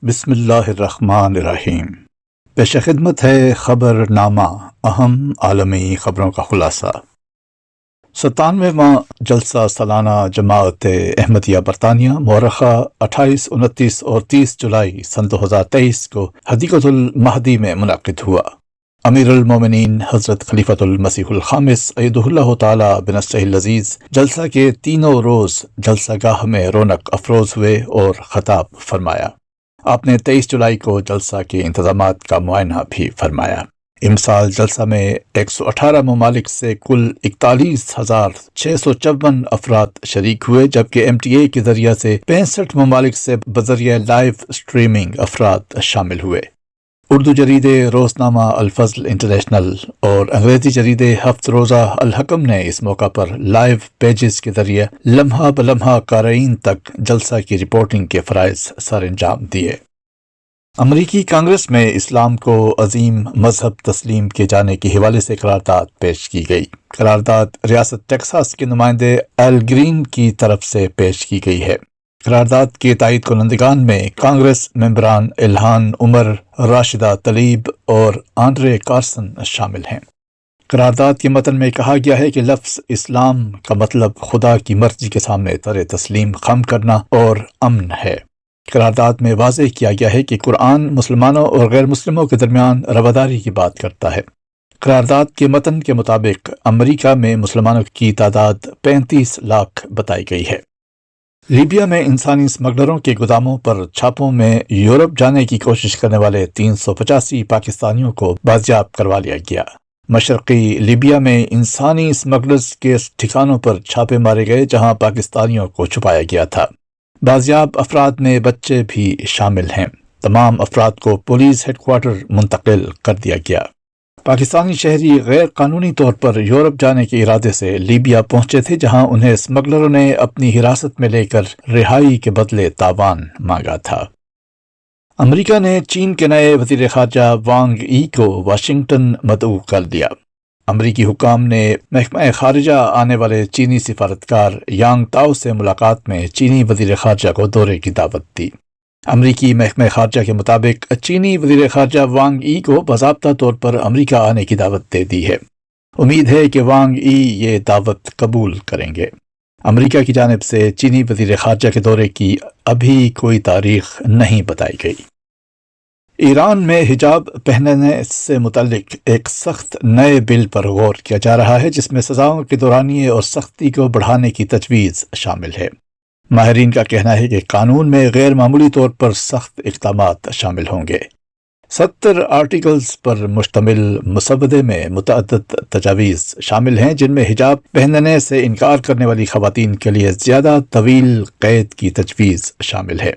بسم اللہ الرحمن الرحیم۔ پیش خدمت ہے خبر نامہ، اہم عالمی خبروں کا خلاصہ۔ 97واں جلسہ سالانہ جماعت احمدیہ برطانیہ مورخہ 28، 29 اور 30 جولائی سن 2023 کو حدیقۃ المہدی میں منعقد ہوا۔ امیر المومنین حضرت خلیفۃ المسیح الخامس ایدہ اللہ تعالی بنصرہ العزیز جلسہ کے تینوں روز جلسہ گاہ میں رونق افروز ہوئے اور خطاب فرمایا۔ آپ نے 23 جولائی کو جلسہ کے انتظامات کا معائنہ بھی فرمایا۔ امسال جلسہ میں 118 ممالک سے کل 41,654 افراد شریک ہوئے، جبکہ MTA کے ذریعہ سے 65 ممالک سے بذریعہ لائیو سٹریمنگ افراد شامل ہوئے۔ اردو جریدے روزنامہ الفضل انٹرنیشنل اور انگریزی جریدے ہفت روزہ الحکم نے اس موقع پر لائیو پیجز کے ذریعے لمحہ بلمحہ قارئین تک جلسہ کی رپورٹنگ کے فرائض سر انجام دیے۔ امریکی کانگریس میں اسلام کو عظیم مذہب تسلیم کیے جانے کے حوالے سے قرارداد پیش کی گئی۔ قرارداد ریاست ٹیکساس کے نمائندے ایل گرین کی طرف سے پیش کی گئی ہے۔ قرارداد کے تائید کنندگان میں کانگریس ممبران الہان عمر، راشدہ تلیب اور آنڈرے کارسن شامل ہیں۔ قرارداد کے متن میں کہا گیا ہے کہ لفظ اسلام کا مطلب خدا کی مرضی کے سامنے سر تسلیم خم کرنا اور امن ہے۔ قرارداد میں واضح کیا گیا ہے کہ قرآن مسلمانوں اور غیر مسلموں کے درمیان رواداری کی بات کرتا ہے۔ قرارداد کے متن کے مطابق امریکہ میں مسلمانوں کی تعداد 35 لاکھ بتائی گئی ہے۔ لیبیا میں انسانی اسمگلروں کے گوداموں پر چھاپوں میں یورپ جانے کی کوشش کرنے والے 385 پاکستانیوں کو بازیاب کروا لیا گیا۔ مشرقی لیبیا میں انسانی اسمگلرز کے ٹھکانوں پر چھاپے مارے گئے، جہاں پاکستانیوں کو چھپایا گیا تھا۔ بازیاب افراد میں بچے بھی شامل ہیں۔ تمام افراد کو پولیس ہیڈ کوارٹر منتقل کر دیا گیا۔ پاکستانی شہری غیر قانونی طور پر یورپ جانے کے ارادے سے لیبیا پہنچے تھے، جہاں انہیں اسمگلروں نے اپنی حراست میں لے کر رہائی کے بدلے تاوان مانگا تھا۔ امریکہ نے چین کے نئے وزیر خارجہ وانگ ای کو واشنگٹن مدعو کر دیا۔ امریکی حکام نے محکمہ خارجہ آنے والے چینی سفارتکار یانگ تاؤ سے ملاقات میں چینی وزیر خارجہ کو دورے کی دعوت دی۔ امریکی محکمہ خارجہ کے مطابق چینی وزیر خارجہ وانگ ای کو باضابطہ طور پر امریکہ آنے کی دعوت دے دی ہے۔ امید ہے کہ وانگ ای یہ دعوت قبول کریں گے۔ امریکہ کی جانب سے چینی وزیر خارجہ کے دورے کی ابھی کوئی تاریخ نہیں بتائی گئی۔ ایران میں حجاب پہننے سے متعلق ایک سخت نئے بل پر غور کیا جا رہا ہے، جس میں سزاؤں کے دورانیے اور سختی کو بڑھانے کی تجویز شامل ہے۔ ماہرین کا کہنا ہے کہ قانون میں غیر معمولی طور پر سخت اقدامات شامل ہوں گے۔ 70 آرٹیکلز پر مشتمل مسودے میں متعدد تجاویز شامل ہیں، جن میں حجاب پہننے سے انکار کرنے والی خواتین کے لیے زیادہ طویل قید کی تجویز شامل ہے۔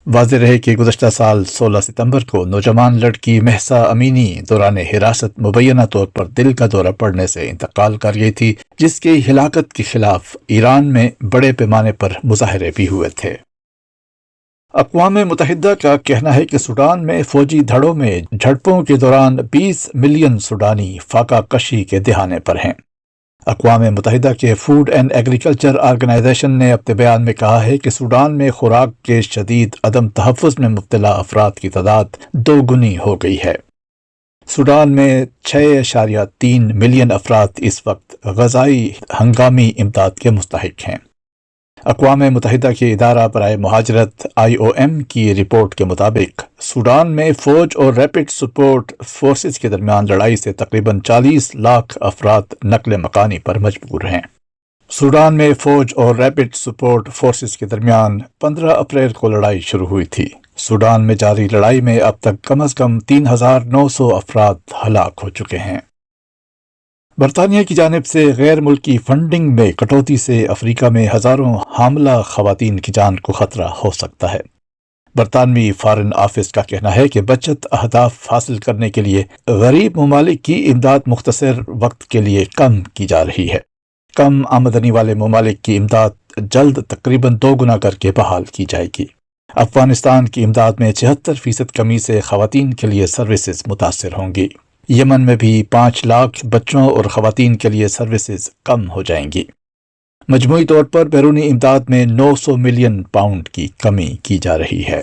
واضح رہے کہ گزشتہ سال 16 ستمبر کو نوجوان لڑکی مہسا امینی دوران حراست مبینہ طور پر دل کا دورہ پڑنے سے انتقال کر گئی تھی، جس کی ہلاکت کے خلاف ایران میں بڑے پیمانے پر مظاہرے بھی ہوئے تھے۔ اقوام متحدہ کا کہنا ہے کہ سوڈان میں فوجی دھڑوں میں جھڑپوں کے دوران 20 ملین سوڈانی فاقہ کشی کے دہانے پر ہیں۔ اقوام متحدہ کے فوڈ اینڈ ایگریکلچر آرگنائزیشن نے اپنے بیان میں کہا ہے کہ سوڈان میں خوراک کے شدید عدم تحفظ میں مبتلا افراد کی تعداد 2 گنی ہو گئی ہے۔ سوڈان میں 6.3 ملین افراد اس وقت غذائی ہنگامی امداد کے مستحق ہیں۔ اقوام متحدہ کے ادارہ برائے مہاجرت IOM کی رپورٹ کے مطابق سوڈان میں فوج اور ریپڈ سپورٹ فورسز کے درمیان لڑائی سے تقریباً 40 لاکھ افراد نقل مکانی پر مجبور ہیں۔ سوڈان میں فوج اور ریپڈ سپورٹ فورسز کے درمیان 15 اپریل کو لڑائی شروع ہوئی تھی۔ سوڈان میں جاری لڑائی میں اب تک کم از کم 3,900 افراد ہلاک ہو چکے ہیں۔ برطانیہ کی جانب سے غیر ملکی فنڈنگ میں کٹوتی سے افریقہ میں ہزاروں حاملہ خواتین کی جان کو خطرہ ہو سکتا ہے۔ برطانوی فارن آفس کا کہنا ہے کہ بچت اہداف حاصل کرنے کے لیے غریب ممالک کی امداد مختصر وقت کے لیے کم کی جا رہی ہے۔ کم آمدنی والے ممالک کی امداد جلد تقریباً 2 گنا کر کے بحال کی جائے گی۔ افغانستان کی امداد میں 76% کمی سے خواتین کے لیے سروسز متاثر ہوں گی۔ یمن میں بھی 5 لاکھ بچوں اور خواتین کے لیے سروسز کم ہو جائیں گی۔ مجموعی طور پر بیرونی امداد میں 900 ملین پاؤنڈ کی کمی کی جا رہی ہے۔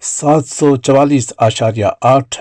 744.8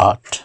8।